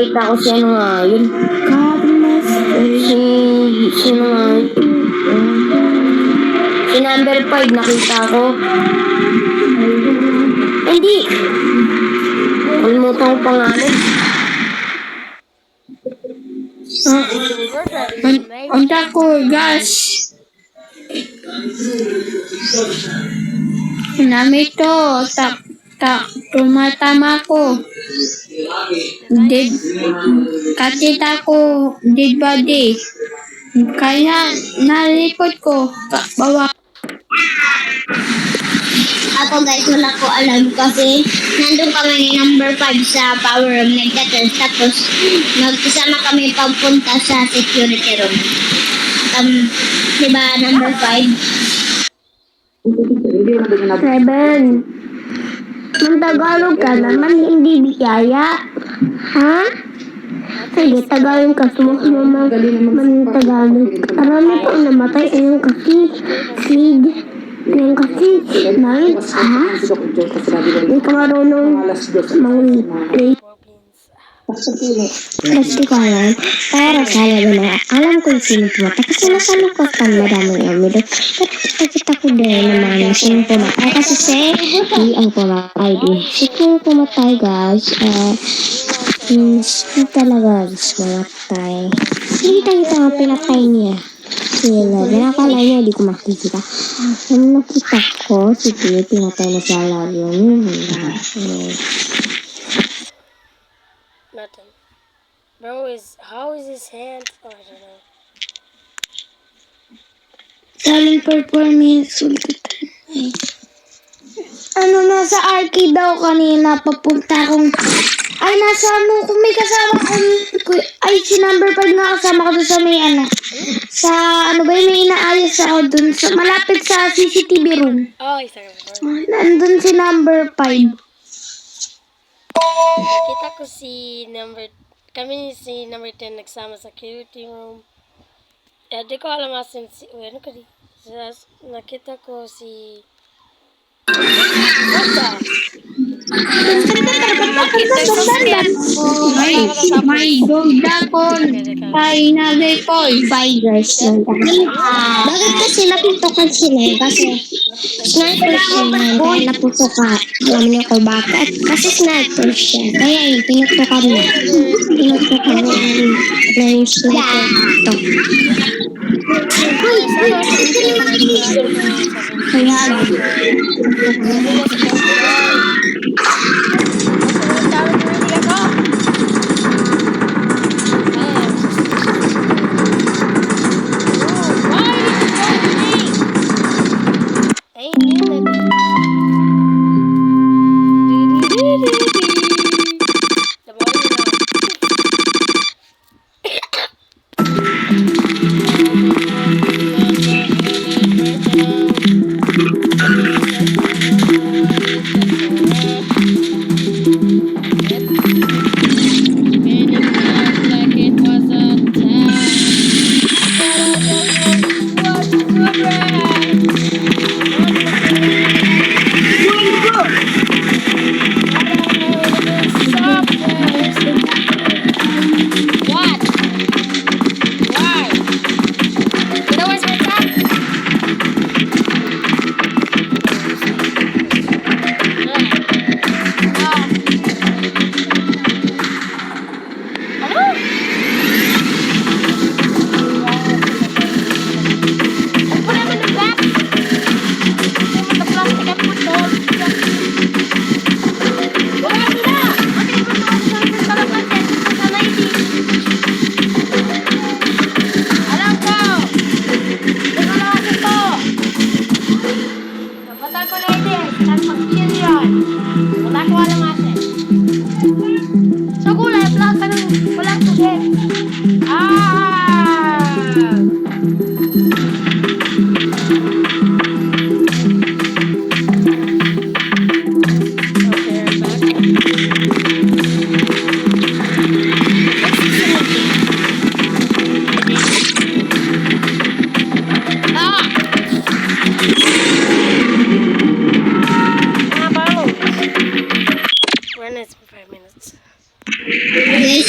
nakita ko si ano nga yun. Sino nga yun? Si number 5 nakita ko. Hindi. Kalimutan ko pangalan. Ang tako, guys. Nami to, tumatama ko. Katita ko, dead body. Kaya nalipot ko. Bawa. Ako guys, wala ko alam kasi nandun kami ni number 5 sa power room nagtatest. Tapos magkasama kami pagpunta sa security room. Diba number 5? 7. Tagalog ka naman, hindi biyaya. Ha? Sige, Tagalog ka. Sumusama man Tagalog. Marami pang namatay. Ayun kasi, Sid. Ayun kasi, Night. Ha? Hindi ka marunong mang-wait. Pasti ko alam. Pero kaya na alam ko yung sino pumatay. Kasi nasa lukotan maraming amido. Pero kita ko din naman sino pumatay. Kasi si ang pumatay din. Si King pumatay guys. Si talaga guys pumatay. Hindi kita nga pinatay niya. Sila. Nakakala niya di ko makikita. Nung nakita ko si King pinatay na sa laro niya. Nothing. Bro, how is his hand? Oh, I don't know. Saling performance ulit. Ano, nasa arcade daw kanina, papunta akong... Ay, nasa ano, kung may kasama ko... Ay, si number 5 nga kasama ko doon sa may ano. Sa, ano ba yun, may inaayos ako doon. Sa, malapit sa CCTV room. Oh, he's talking about Nandun si number 5. Kita ko kami si number 10 nagsama sa security room. Di ko alam asin si, ano ka di? Nakita ko si... What the? May dogdakon. Kay nagay po. Fighters lang tayo. Bakit kasi napintokan sila? Kasi sniper sila. Kaya naputokan. Alam niyo ko bakit? Kasi sniper siya. Kaya yung pinutokan niya. Pinutokan niya na yung sniper ito. Kaya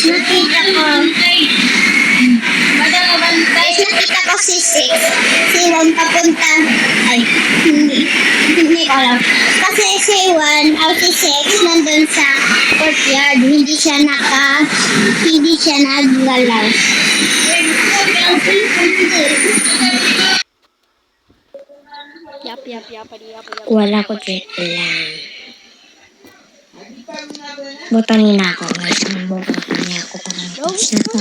nakita ko. Nakita ko si 6. Si 1 papunta. Ay, hindi ko alam. Kasi si 1 o si 6 nandun sa courtyard. Hindi siya naggalaw. Yap, yap, yap, yap. Wala ko check lang. Botanin na ako guys. Botanin niya ako para matapos na to.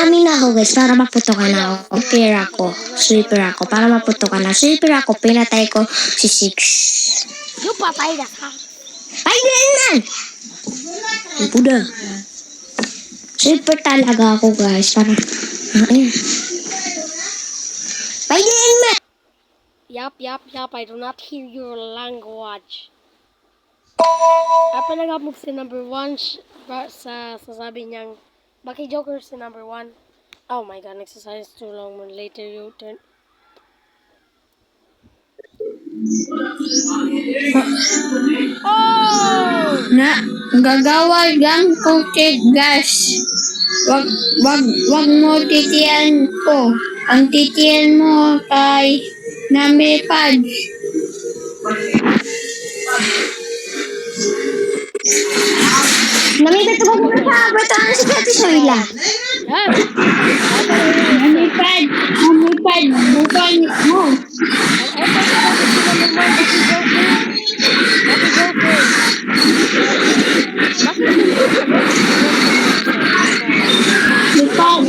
Amin na ako guys para maputokan ako. Clear ako. Sweeper ako. Para maputokan na. Sweeper ako. Pinatay ko si 6. Yung patay na ka. Ay, ganyan man! Puda. Sweeper talaga ako guys. Para... Ayun. Ay, ganyan man! Yap, yap, yap. I do not hear your language. Apa nag-upload si number 1 sa sasabi niyang Baki Joker si number 1. Oh my god, exercise too long when later you turn. Oh! Na, gagawad lang ko check gas. Wag mo titiyan ko. Ang titiyan mo kay Namipad. Namipad ko po sa abertaan si Kati Soyla. Ah! Namipad, bukan mo. Lipad.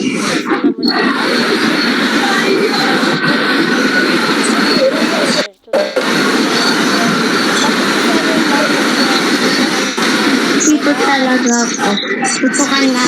Sipot talaga ako. Putukan nga.